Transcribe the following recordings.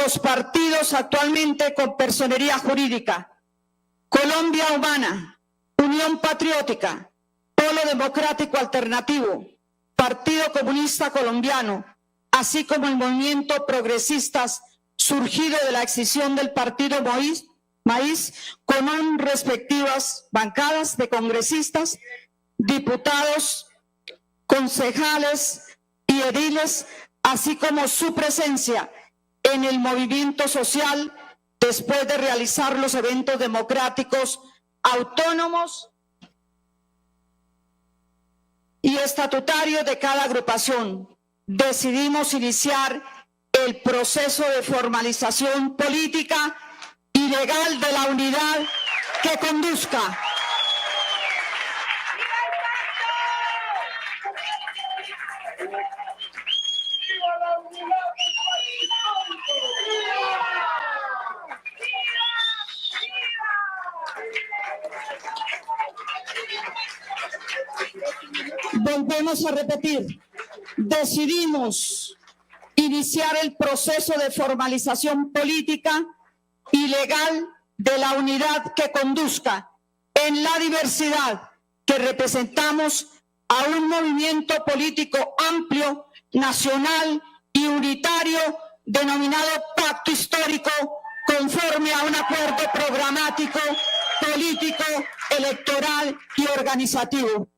los partidos actualmente con personería jurídica: Colombia Humana, Unión Patriótica, Polo Democrático Alternativo, Partido Comunista Colombiano, así como el movimiento progresistas surgido de la escisión del Partido Maíz, con respectivas bancadas de congresistas, diputados, concejales y ediles, así como su presencia en el movimiento social después de realizar los eventos democráticos autónomos y estatutarios de cada agrupación. Decidimos iniciar el proceso de formalización política y legal de la unidad que conduzca Volvemos a repetir, decidimos iniciar el proceso de formalización política y legal de la unidad que conduzca en la diversidad que representamos a un movimiento político amplio, nacional y unitario denominado Pacto Histórico, conforme a un acuerdo programático, político, electoral y organizativo.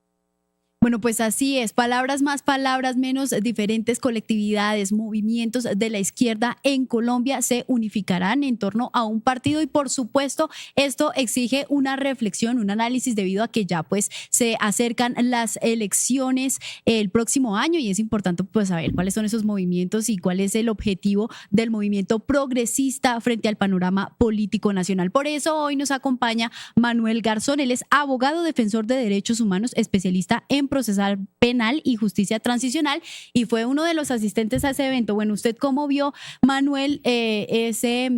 Bueno, pues así es, palabras más, palabras menos, diferentes colectividades, movimientos de la izquierda en Colombia se unificarán en torno a un partido y por supuesto esto exige una reflexión, un análisis debido a que ya pues se acercan las elecciones el próximo año y es importante pues saber cuáles son esos movimientos y cuál es el objetivo del movimiento progresista frente al panorama político nacional. Por eso hoy nos acompaña Manuel Garzón, él es abogado defensor de derechos humanos, especialista en procesal penal y justicia transicional y fue uno de los asistentes a ese evento. Bueno, ¿usted cómo vio, Manuel, ese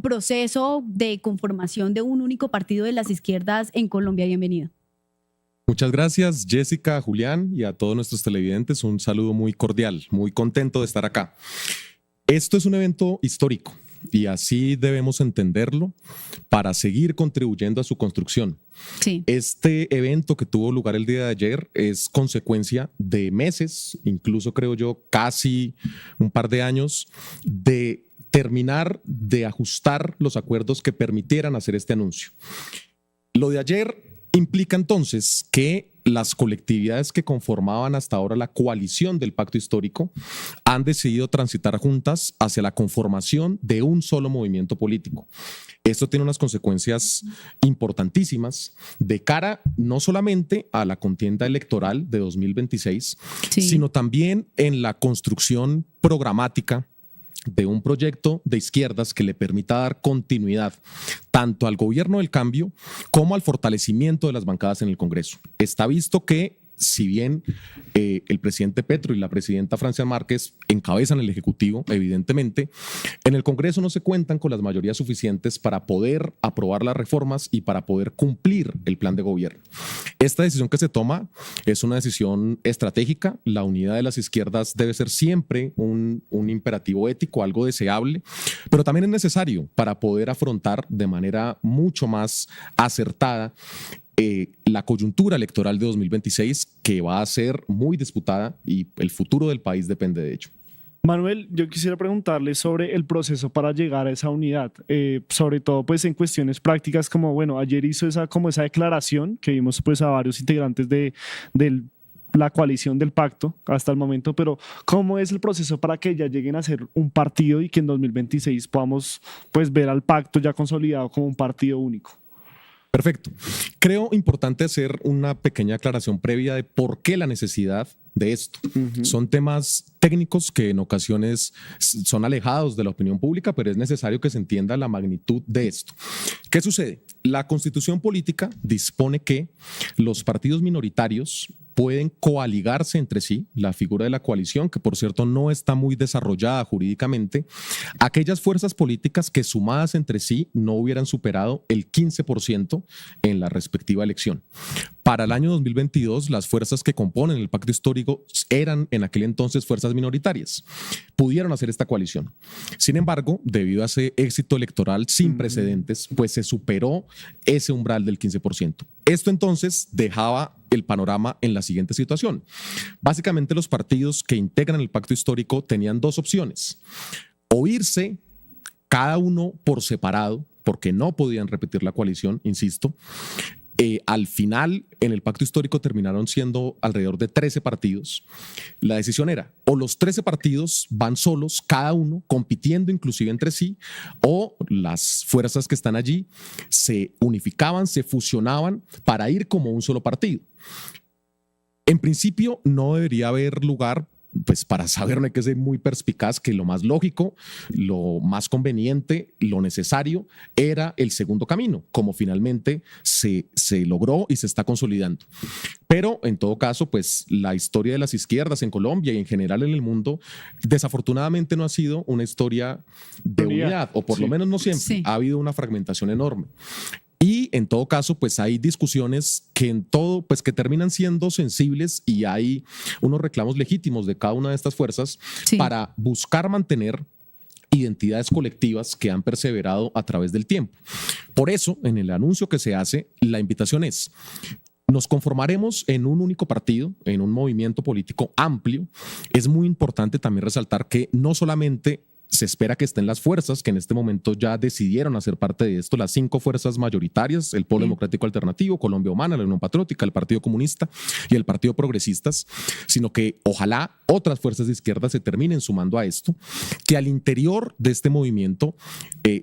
proceso de conformación de un único partido de las izquierdas en Colombia? Bienvenido. Muchas gracias, Jessica, Julián y a todos nuestros televidentes. Un saludo muy cordial, muy contento de estar acá. Esto es un evento histórico y así debemos entenderlo para seguir contribuyendo a su construcción. Sí. Este evento que tuvo lugar el día de ayer es consecuencia de meses, incluso creo yo casi un par de años, de terminar de ajustar los acuerdos que permitieran hacer este anuncio. Lo de ayer implica entonces que las colectividades que conformaban hasta ahora la coalición del Pacto Histórico han decidido transitar juntas hacia la conformación de un solo movimiento político. Esto tiene unas consecuencias importantísimas de cara no solamente a la contienda electoral de 2026, sí, sino también en la construcción programática de un proyecto de izquierdas que le permita dar continuidad tanto al gobierno del cambio como al fortalecimiento de las bancadas en el Congreso. Está visto que si bien el presidente Petro y la presidenta Francia Márquez encabezan el Ejecutivo, evidentemente, en el Congreso no se cuentan con las mayorías suficientes para poder aprobar las reformas y para poder cumplir el plan de gobierno. Esta decisión que se toma es una decisión estratégica. La unidad de las izquierdas debe ser siempre un imperativo ético, algo deseable, pero también es necesario para poder afrontar de manera mucho más acertada la coyuntura electoral de 2026, que va a ser muy disputada y el futuro del país depende de ello. Manuel, yo quisiera preguntarle sobre el proceso para llegar a esa unidad, sobre todo pues en cuestiones prácticas como, bueno, ayer hizo esa declaración que vimos pues a varios integrantes de la coalición del pacto hasta el momento, pero ¿cómo es el proceso para que ya lleguen a ser un partido y que en 2026 podamos pues ver al pacto ya consolidado como un partido único? Perfecto. Creo importante hacer una pequeña aclaración previa de por qué la necesidad de esto. Son temas técnicos que en ocasiones son alejados de la opinión pública, pero es necesario que se entienda la magnitud de esto. ¿Qué sucede? La Constitución política dispone que los partidos minoritarios pueden coaligarse entre sí, la figura de la coalición, que por cierto no está muy desarrollada jurídicamente, aquellas fuerzas políticas que sumadas entre sí no hubieran superado el 15% en la respectiva elección. Para el año 2022, las fuerzas que componen el pacto histórico eran en aquel entonces fuerzas minoritarias. Pudieron hacer esta coalición. Sin embargo, debido a ese éxito electoral sin precedentes, pues se superó ese umbral del 15%. Esto entonces dejaba el panorama en la siguiente situación. Básicamente, los partidos que integran el pacto histórico tenían dos opciones: o irse cada uno por separado, porque no podían repetir la coalición, insisto. Al final, en el pacto histórico terminaron siendo alrededor de 13 partidos. La decisión era: o los 13 partidos van solos, cada uno compitiendo inclusive entre sí, o las fuerzas que están allí se unificaban, se fusionaban para ir como un solo partido. En principio, no debería haber lugar, pues para saber, no hay que ser muy perspicaz, que lo más lógico, lo más conveniente, lo necesario era el segundo camino, como finalmente se logró y se está consolidando. Pero en todo caso, pues la historia de las izquierdas en Colombia y en general en el mundo, desafortunadamente no ha sido una historia de unidad, o por lo menos no siempre. Sí. Ha habido una fragmentación enorme. Y en todo caso, pues hay discusiones que terminan siendo sensibles, y hay unos reclamos legítimos de cada una de estas fuerzas para buscar mantener identidades colectivas que han perseverado a través del tiempo. Por eso, en el anuncio que se hace, la invitación es: nos conformaremos en un único partido, en un movimiento político amplio. Es muy importante también resaltar que no solamente se espera que estén las fuerzas que en este momento ya decidieron hacer parte de esto, las 5 fuerzas mayoritarias: el Polo Democrático Alternativo, Colombia Humana, la Unión Patriótica, el Partido Comunista y el Partido Progresistas, sino que ojalá otras fuerzas de izquierda se terminen sumando a esto, que al interior de este movimiento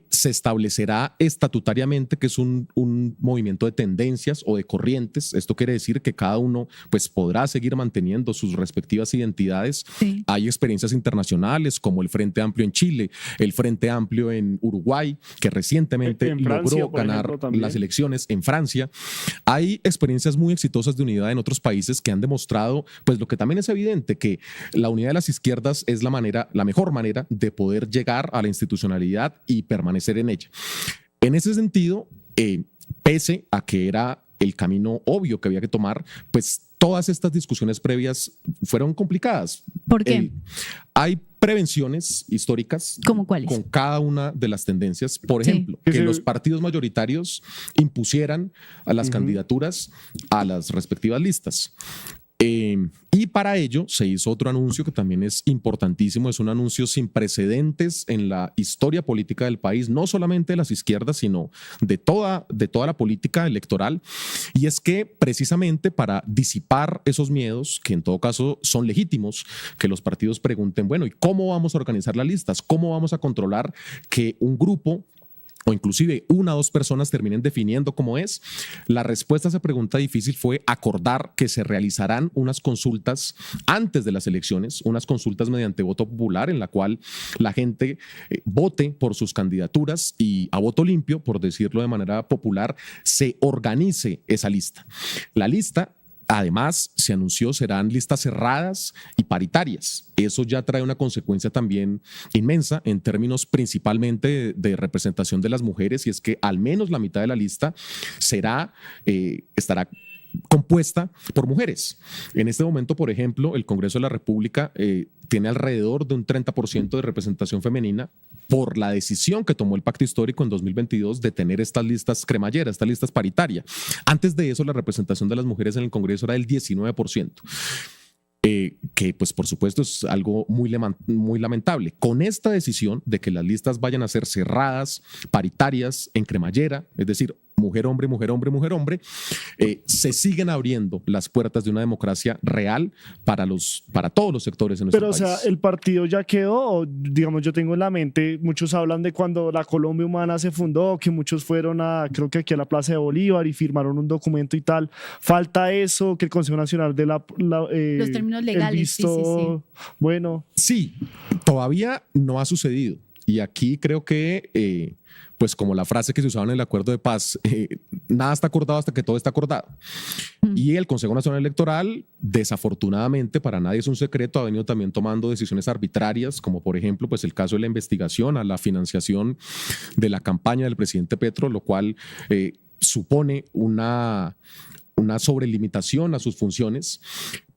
se establecerá estatutariamente que es un movimiento de tendencias o de corrientes. Esto quiere decir que cada uno pues podrá seguir manteniendo sus respectivas identidades. Sí. Hay experiencias internacionales como el Frente Amplio en Chile, el Frente Amplio en Uruguay, que recientemente logró ganar las elecciones en Francia. Hay experiencias muy exitosas de unidad en otros países que han demostrado, pues lo que también es evidente, que la unidad de las izquierdas es la mejor manera de poder llegar a la institucionalidad y permanecer en ella. En ese sentido, pese a que era el camino obvio que había que tomar, pues todas estas discusiones previas fueron complicadas. ¿Por qué? Hay prevenciones históricas. ¿Cómo cuáles? Con cada una de las tendencias. Por ejemplo, que los partidos mayoritarios impusieran a las candidaturas a las respectivas listas. Y para ello se hizo otro anuncio que también es importantísimo. Es un anuncio sin precedentes en la historia política del país, no solamente de las izquierdas, sino de toda la política electoral. Y es que precisamente para disipar esos miedos, que en todo caso son legítimos, que los partidos pregunten: bueno, ¿y cómo vamos a organizar las listas? ¿Cómo vamos a controlar que un grupo o inclusive 1 o 2 personas terminen definiendo cómo es? La respuesta a esa pregunta difícil fue acordar que se realizarán unas consultas antes de las elecciones, unas consultas mediante voto popular, en la cual la gente vote por sus candidaturas y a voto limpio, por decirlo de manera popular, se organice esa lista. La lista, además, se anunció, serán listas cerradas y paritarias. Eso ya trae una consecuencia también inmensa en términos principalmente de representación de las mujeres, y es que al menos la mitad de la lista estará compuesta por mujeres. En este momento, por ejemplo, el Congreso de la República tiene alrededor de un 30% de representación femenina por la decisión que tomó el Pacto Histórico en 2022 de tener estas listas cremalleras, estas listas paritarias. Antes de eso, la representación de las mujeres en el Congreso era del 19%. Que pues por supuesto es algo muy lamentable. Con esta decisión de que las listas vayan a ser cerradas, paritarias, en cremallera, es decir, mujer, hombre, mujer, hombre, mujer, hombre, se siguen abriendo las puertas de una democracia real para todos los sectores en nuestro país. Pero, o sea, ¿el partido ya quedó? O, digamos, yo tengo en la mente, muchos hablan de cuando la Colombia Humana se fundó, que muchos fueron creo que aquí a la Plaza de Bolívar y firmaron un documento y tal. ¿Falta eso? Que el Consejo Nacional de los términos legales, visto, sí. Bueno. Sí, todavía no ha sucedido. Y aquí creo que, pues como la frase que se usaba en el acuerdo de paz, nada está acordado hasta que todo está acordado. Y el Consejo Nacional Electoral, desafortunadamente, para nadie es un secreto, ha venido también tomando decisiones arbitrarias, como por ejemplo pues el caso de la investigación a la financiación de la campaña del presidente Petro, lo cual supone una sobrelimitación a sus funciones,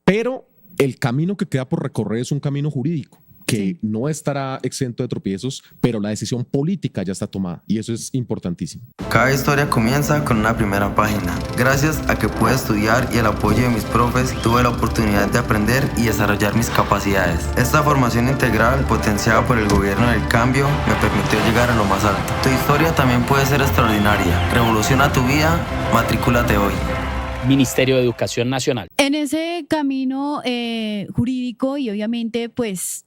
pero el camino que queda por recorrer es un camino jurídico que no estará exento de tropiezos, pero la decisión política ya está tomada y eso es importantísimo. Cada historia comienza con una primera página. Gracias a que pude estudiar y el apoyo de mis profes, tuve la oportunidad de aprender y desarrollar mis capacidades. Esta formación integral, potenciada por el gobierno del cambio, me permitió llegar a lo más alto. Tu historia también puede ser extraordinaria. Revoluciona tu vida, matricúlate hoy. Ministerio de Educación Nacional. En ese camino jurídico y obviamente pues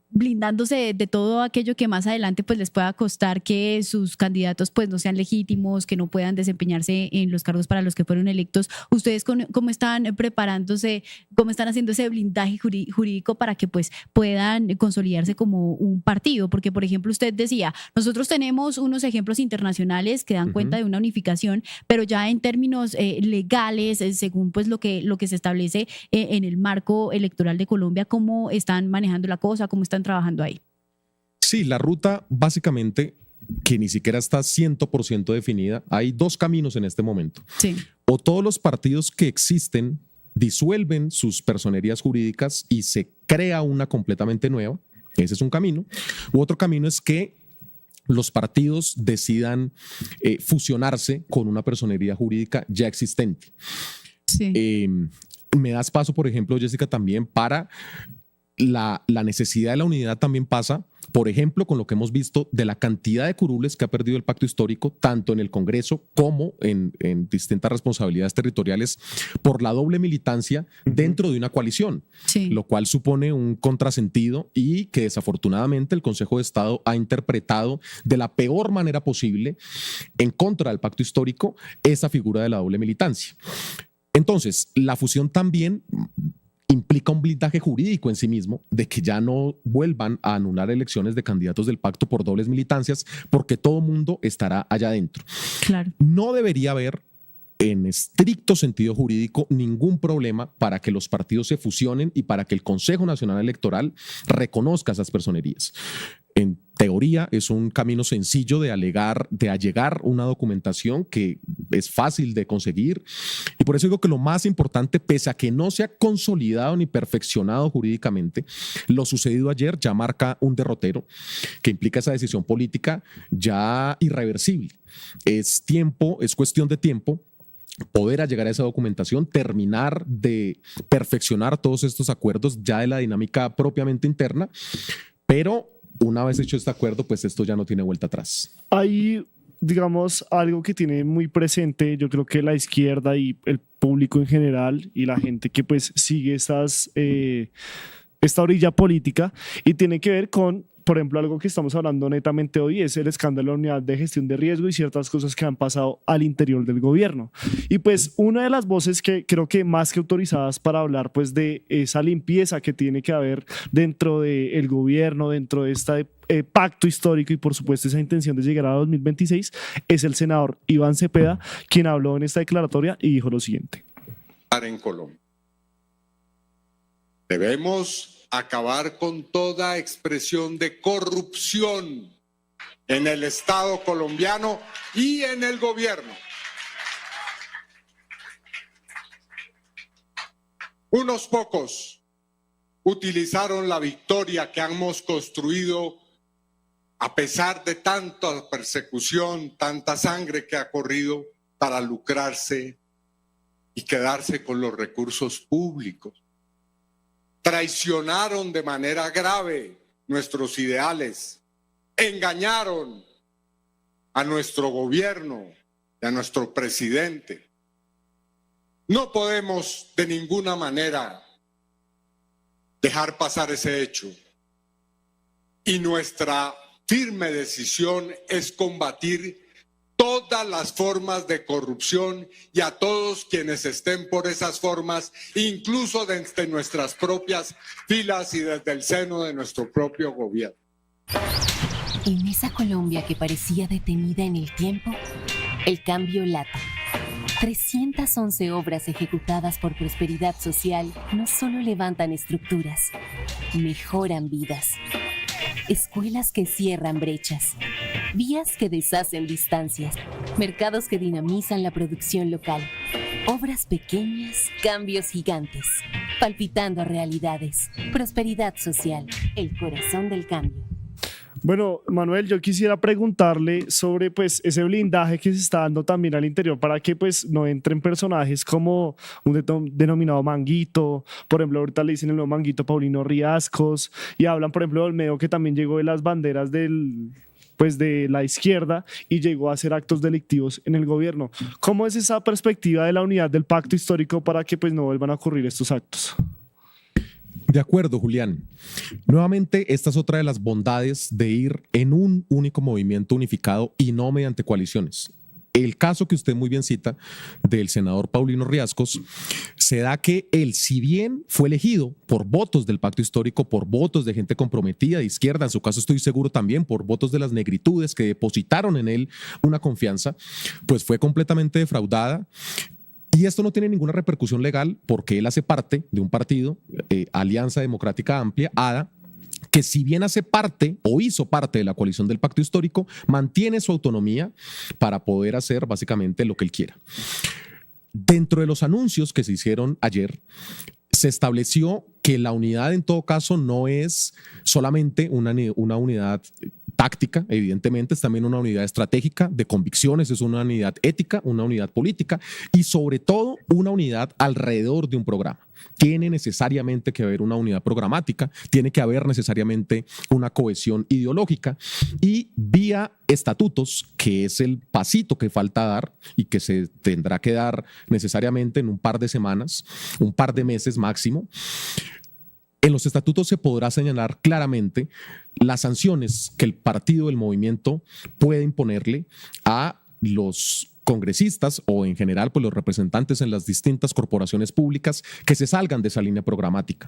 blindándose de todo aquello que más adelante pues les pueda costar que sus candidatos pues no sean legítimos, que no puedan desempeñarse en los cargos para los que fueron electos, ¿ustedes cómo están preparándose, cómo están haciendo ese blindaje jurídico para que pues puedan consolidarse como un partido? Porque por ejemplo usted decía, nosotros tenemos unos ejemplos internacionales que dan cuenta de una unificación, pero ya en términos legales, según pues lo que se establece en el marco electoral de Colombia, ¿cómo están manejando la cosa? ¿Cómo están trabajando ahí? Sí, la ruta básicamente que ni siquiera está 100% definida. Hay dos caminos en este momento. Sí. O todos los partidos que existen disuelven sus personerías jurídicas y se crea una completamente nueva. Ese es un camino. U otro camino es que los partidos decidan fusionarse con una personería jurídica ya existente. Sí. Me das paso, por ejemplo, Jessica, también para la necesidad de la unidad también pasa, por ejemplo, con lo que hemos visto de la cantidad de curules que ha perdido el pacto histórico, tanto en el Congreso como en distintas responsabilidades territoriales, por la doble militancia dentro de una coalición, lo cual supone un contrasentido y que desafortunadamente el Consejo de Estado ha interpretado de la peor manera posible en contra del pacto histórico esa figura de la doble militancia. Entonces, la fusión también implica un blindaje jurídico en sí mismo de que ya no vuelvan a anular elecciones de candidatos del pacto por dobles militancias porque todo mundo estará allá adentro. Claro. No debería haber en estricto sentido jurídico ningún problema para que los partidos se fusionen y para que el Consejo Nacional Electoral reconozca esas personerías. En teoría es un camino sencillo de allegar una documentación que es fácil de conseguir y por eso digo que lo más importante, pese a que no se ha consolidado ni perfeccionado jurídicamente, lo sucedido ayer ya marca un derrotero que implica esa decisión política ya irreversible. Es cuestión de tiempo poder llegar a esa documentación, terminar de perfeccionar todos estos acuerdos ya de la dinámica propiamente interna, pero una vez hecho este acuerdo, pues esto ya no tiene vuelta atrás. Hay, digamos, algo que tiene muy presente, yo creo que la izquierda y el público en general y la gente que pues sigue esta orilla política y tiene que ver con, por ejemplo, algo que estamos hablando netamente hoy es el escándalo de la unidad de gestión de riesgo y ciertas cosas que han pasado al interior del gobierno. Y pues una de las voces que creo que más que autorizadas para hablar pues de esa limpieza que tiene que haber dentro del gobierno, dentro de este pacto histórico y por supuesto esa intención de llegar a 2026 es el senador Iván Cepeda, quien habló en esta declaratoria y dijo lo siguiente. En Colombia debemos acabar con toda expresión de corrupción en el Estado colombiano y en el gobierno. Unos pocos utilizaron la victoria que hemos construido a pesar de tanta persecución, tanta sangre que ha corrido para lucrarse y quedarse con los recursos públicos. Traicionaron de manera grave nuestros ideales, engañaron a nuestro gobierno y a nuestro presidente. No podemos de ninguna manera dejar pasar ese hecho y nuestra firme decisión es combatir todas las formas de corrupción y a todos quienes estén por esas formas, incluso desde nuestras propias filas y desde el seno de nuestro propio gobierno. En esa Colombia que parecía detenida en el tiempo, el cambio late. 311 obras ejecutadas por Prosperidad Social no solo levantan estructuras, mejoran vidas. Escuelas que cierran brechas, vías que deshacen distancias, mercados que dinamizan la producción local. Obras pequeñas, cambios gigantes, palpitando realidades. Prosperidad Social, el corazón del cambio. Bueno, Manuel, yo quisiera preguntarle sobre pues ese blindaje que se está dando también al interior para que pues no entren personajes como un denominado Manguito. Por ejemplo, ahorita le dicen el nuevo Manguito Paulino Riascos, y hablan, por ejemplo, del medio que también llegó de las banderas pues de la izquierda y llegó a hacer actos delictivos en el gobierno. ¿Cómo es esa perspectiva de la unidad del pacto histórico para que pues no vuelvan a ocurrir estos actos? De acuerdo, Julián. Nuevamente, esta es otra de las bondades de ir en un único movimiento unificado y no mediante coaliciones. El caso que usted muy bien cita del senador Paulino Riascos se da que él, si bien fue elegido por votos del pacto histórico, por votos de gente comprometida de izquierda, en su caso estoy seguro también por votos de las negritudes que depositaron en él una confianza, pues fue completamente defraudada. Y esto no tiene ninguna repercusión legal porque él hace parte de un partido, Alianza Democrática Amplia, ADA, que si bien hace parte o hizo parte de la coalición del pacto histórico, mantiene su autonomía para poder hacer básicamente lo que él quiera. Dentro de los anuncios que se hicieron ayer, se estableció que la unidad en todo caso no es solamente una unidad táctica, evidentemente, es también una unidad estratégica de convicciones, es una unidad ética, una unidad política y sobre todo una unidad alrededor de un programa. Tiene necesariamente que haber una unidad programática, tiene que haber necesariamente una cohesión ideológica y vía estatutos, que es el pasito que falta dar y que se tendrá que dar necesariamente en un par de semanas, un par de meses máximo. En los estatutos se podrá señalar claramente las sanciones que el partido del movimiento puede imponerle a los congresistas o en general pues los representantes en las distintas corporaciones públicas que se salgan de esa línea programática.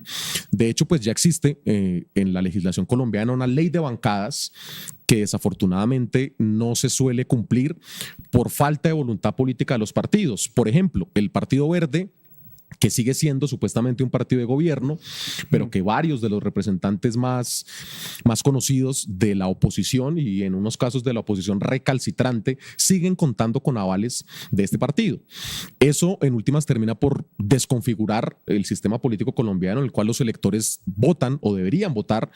De hecho, pues ya existe en la legislación colombiana una ley de bancadas que desafortunadamente no se suele cumplir por falta de voluntad política de los partidos. Por ejemplo, el Partido Verde, que sigue siendo supuestamente un partido de gobierno, pero que varios de los representantes más conocidos de la oposición y en unos casos de la oposición recalcitrante siguen contando con avales de este partido. Eso en últimas termina por desconfigurar el sistema político colombiano en el cual los electores votan o deberían votar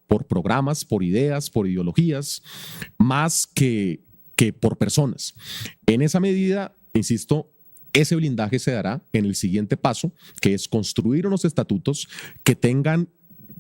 por programas, por ideas, por ideologías, más que por personas. En esa medida, insisto, ese blindaje se dará en el siguiente paso, que es construir unos estatutos que tengan,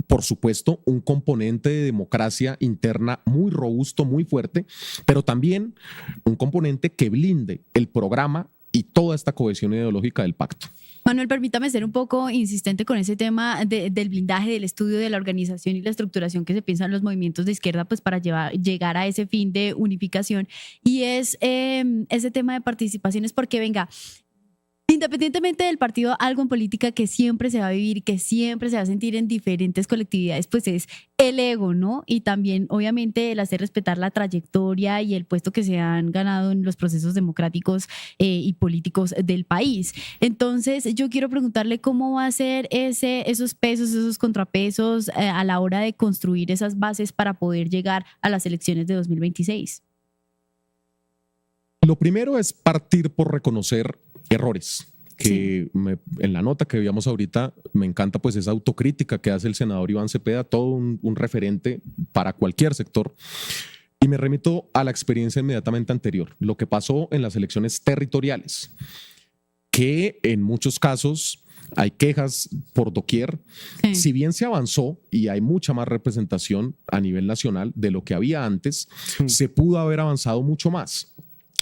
por supuesto, un componente de democracia interna muy robusto, muy fuerte, pero también un componente que blinde el programa y toda esta cohesión ideológica del pacto. Manuel, permítame ser un poco insistente con ese tema del blindaje, del estudio de la organización y la estructuración que se piensan los movimientos de izquierda pues para llegar a ese fin de unificación, y es ese tema de participaciones, porque venga, independientemente del partido, algo en política que siempre se va a vivir, que siempre se va a sentir en diferentes colectividades, pues es el ego, ¿no? Y también, obviamente, el hacer respetar la trayectoria y el puesto que se han ganado en los procesos democráticos y políticos del país. Entonces, yo quiero preguntarle cómo va a ser esos pesos, esos contrapesos a la hora de construir esas bases para poder llegar a las elecciones de 2026. Lo primero es partir por reconocer errores, que Sí. en la nota que veíamos ahorita me encanta pues esa autocrítica que hace el senador Iván Cepeda, todo un referente para cualquier sector. Y me remito a la experiencia inmediatamente anterior, lo que pasó en las elecciones territoriales, que en muchos casos hay quejas por doquier. Sí. Si bien se avanzó y hay mucha más representación a nivel nacional de lo que había antes, se pudo haber avanzado mucho más.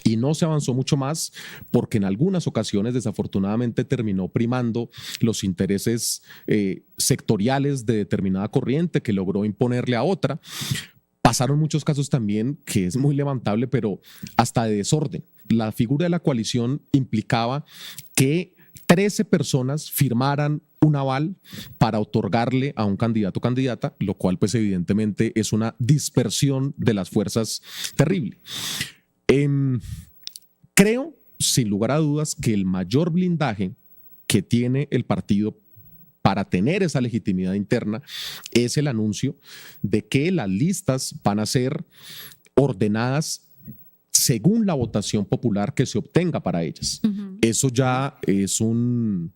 Y no se avanzó mucho más porque en algunas ocasiones desafortunadamente terminó primando los intereses sectoriales de determinada corriente que logró imponerle a otra. Pasaron muchos casos también, que es muy lamentable, pero hasta de desorden. La figura de la coalición implicaba que 13 personas firmaran un aval para otorgarle a un candidato o candidata, lo cual pues evidentemente es una dispersión de las fuerzas terrible. Creo, sin lugar a dudas, que el mayor blindaje que tiene el partido para tener esa legitimidad interna es el anuncio de que las listas van a ser ordenadas según la votación popular que se obtenga para ellas. Eso ya es un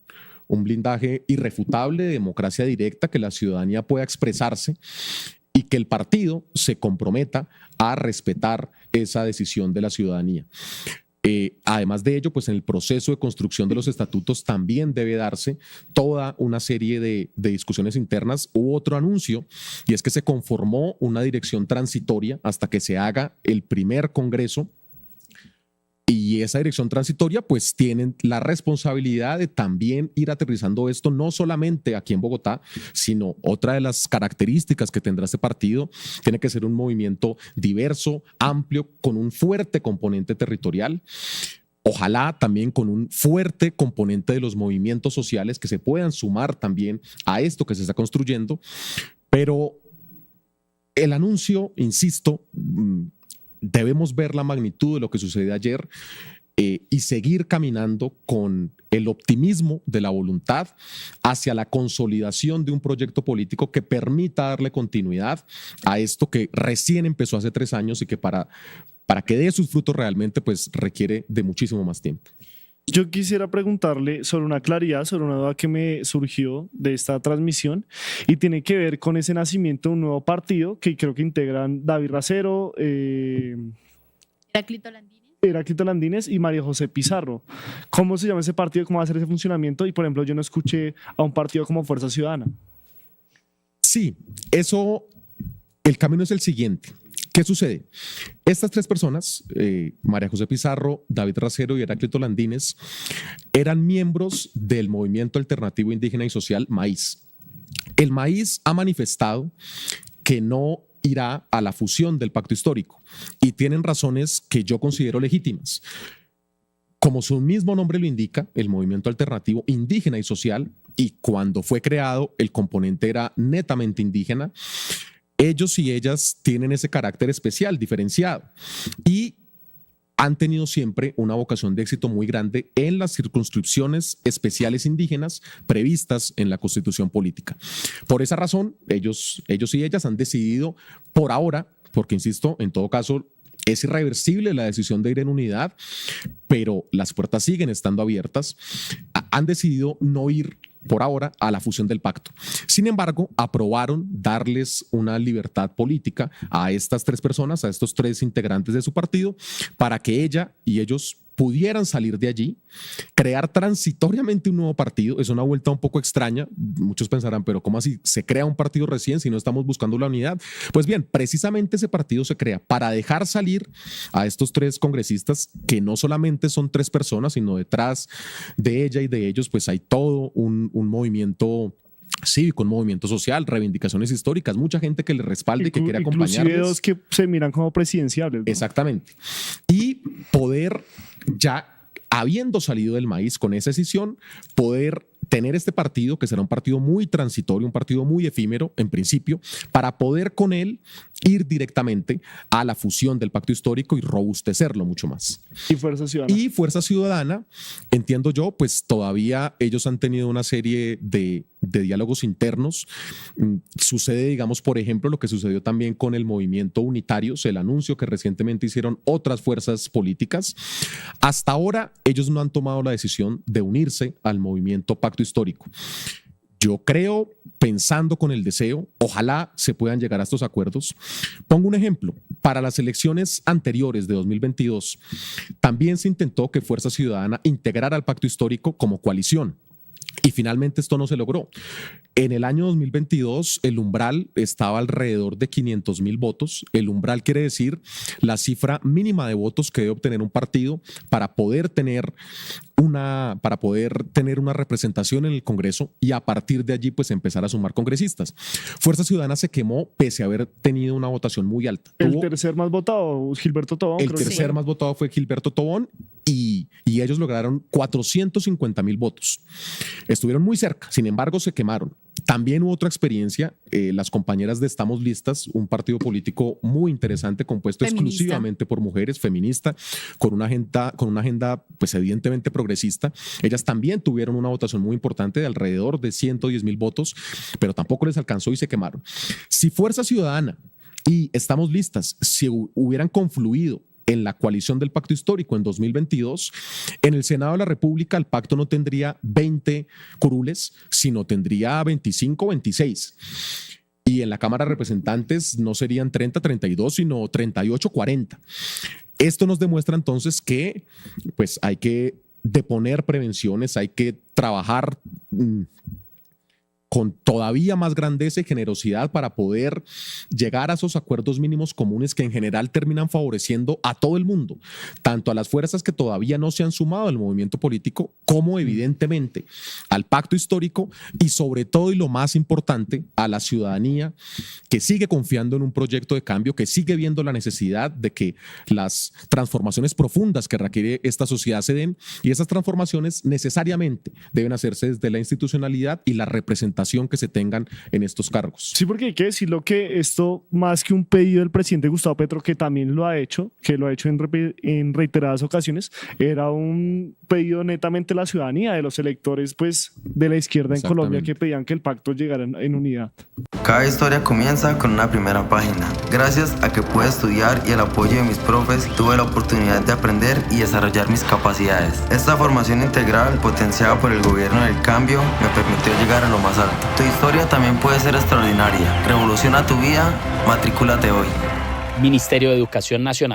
blindaje irrefutable de democracia directa, que la ciudadanía pueda expresarse y que el partido se comprometa a respetar esa decisión de la ciudadanía. Además de ello, pues en el proceso de construcción de los estatutos también debe darse toda una serie de discusiones internas. Hubo otro anuncio, y es que se conformó una dirección transitoria hasta que se haga el primer congreso. Y esa dirección transitoria pues tienen la responsabilidad de también ir aterrizando esto no solamente aquí en Bogotá, sino otra de las características que tendrá este partido tiene que ser un movimiento diverso, amplio, con un fuerte componente territorial. Ojalá también con un fuerte componente de los movimientos sociales que se puedan sumar también a esto que se está construyendo. Pero el anuncio, insisto, debemos ver la magnitud de lo que sucedió ayer y seguir caminando con el optimismo de la voluntad hacia la consolidación de un proyecto político que permita darle continuidad a esto que recién empezó hace 3 años y que para que dé sus frutos realmente pues requiere de muchísimo más tiempo. Yo quisiera preguntarle sobre una claridad, sobre una duda que me surgió de esta transmisión y tiene que ver con ese nacimiento de un nuevo partido que creo que integran David Racero, Heráclito Landines y María José Pizarro. ¿Cómo se llama ese partido? ¿Cómo va a ser ese funcionamiento? Y por ejemplo, yo no escuché a un partido como Fuerza Ciudadana. Sí, el camino es el siguiente. ¿Qué sucede? Estas 3 personas, María José Pizarro, David Racero y Heráclito Landines, eran miembros del movimiento alternativo indígena y social Maíz. El Maíz ha manifestado que no irá a la fusión del pacto histórico y tienen razones que yo considero legítimas. Como su mismo nombre lo indica, el movimiento alternativo indígena y social, y cuando fue creado el componente era netamente indígena, ellos y ellas tienen ese carácter especial, diferenciado, y han tenido siempre una vocación de éxito muy grande en las circunscripciones especiales indígenas previstas en la Constitución política. Por esa razón, ellos y ellas han decidido por ahora, porque insisto, en todo caso, es irreversible la decisión de ir en unidad, pero las puertas siguen estando abiertas, han decidido no ir por ahora a la fusión del pacto. Sin embargo, aprobaron darles una libertad política a estas 3 personas, a estos 3 integrantes de su partido, para que ella y ellos pudieran salir de allí, crear transitoriamente un nuevo partido. Es una vuelta un poco extraña. Muchos pensarán, pero ¿cómo así se crea un partido recién si no estamos buscando la unidad? Pues bien, precisamente ese partido se crea para dejar salir a estos 3 congresistas, que no solamente son 3 personas, sino detrás de ella y de ellos pues hay todo un movimiento cívico, un movimiento social, reivindicaciones históricas, mucha gente que les respalde y que quiere acompañarles. Inclusive 2 que se miran como presidenciales, ¿no? Exactamente. Y poder, ya habiendo salido del Maíz con esa decisión, poder tener este partido, que será un partido muy transitorio, un partido muy efímero en principio, para poder con él ir directamente a la fusión del pacto histórico y robustecerlo mucho más. Y Fuerza Ciudadana. Y Fuerza Ciudadana, entiendo yo, pues todavía ellos han tenido una serie de diálogos internos. Sucede, digamos, por ejemplo, lo que sucedió también con el movimiento Unitarios, el anuncio que recientemente hicieron otras fuerzas políticas. Hasta ahora, ellos no han tomado la decisión de unirse al movimiento pacto histórico. Yo creo, pensando con el deseo, ojalá se puedan llegar a estos acuerdos. Pongo un ejemplo. Para las elecciones anteriores de 2022, también se intentó que Fuerza Ciudadana integrara al pacto histórico como coalición. Y finalmente esto no se logró. En el año 2022 el umbral estaba alrededor de 500,000 votos. El umbral quiere decir la cifra mínima de votos que debe obtener un partido para poder tener una representación en el Congreso y a partir de allí pues empezar a sumar congresistas. Fuerza Ciudadana se quemó pese a haber tenido una votación muy alta. El tercer más votado, Gilberto Tobón. El tercer más votado fue Gilberto Tobón. y ellos lograron 450.000 votos. Estuvieron muy cerca, sin embargo se quemaron. También hubo otra experiencia, las compañeras de Estamos Listas, un partido político muy interesante compuesto exclusivamente por mujeres, feminista, con una agenda pues evidentemente progresista. Ellas también tuvieron una votación muy importante de alrededor de 110.000 votos, pero tampoco les alcanzó y se quemaron. Si Fuerza Ciudadana y Estamos Listas si hubieran confluido en la coalición del Pacto Histórico en 2022, en el Senado de la República el pacto no tendría 20 curules, sino tendría 25 o 26. Y en la Cámara de Representantes no serían 30, 32, sino 38, 40. Esto nos demuestra entonces que pues, hay que deponer prevenciones, hay que trabajar con todavía más grandeza y generosidad para poder llegar a esos acuerdos mínimos comunes que en general terminan favoreciendo a todo el mundo, tanto a las fuerzas que todavía no se han sumado al movimiento político, como evidentemente al pacto histórico y sobre todo y lo más importante, a la ciudadanía que sigue confiando en un proyecto de cambio, que sigue viendo la necesidad de que las transformaciones profundas que requiere esta sociedad se den, y esas transformaciones necesariamente deben hacerse desde la institucionalidad y la representación que se tengan en estos cargos. Sí, porque hay que decirlo que esto, más que un pedido del presidente Gustavo Petro, que también lo ha hecho, en reiteradas ocasiones, era un pedido netamente de la ciudadanía, de los electores pues, de la izquierda en Colombia, que pedían que el pacto llegara en unidad. Cada historia comienza con una primera página. Gracias a que pude estudiar y el apoyo de mis profes, tuve la oportunidad de aprender y desarrollar mis capacidades. Esta formación integral, potenciada por el gobierno del cambio, me permitió llegar a lo más alto. Tu historia también puede ser extraordinaria. Revoluciona tu vida, matricúlate hoy. Ministerio de Educación Nacional.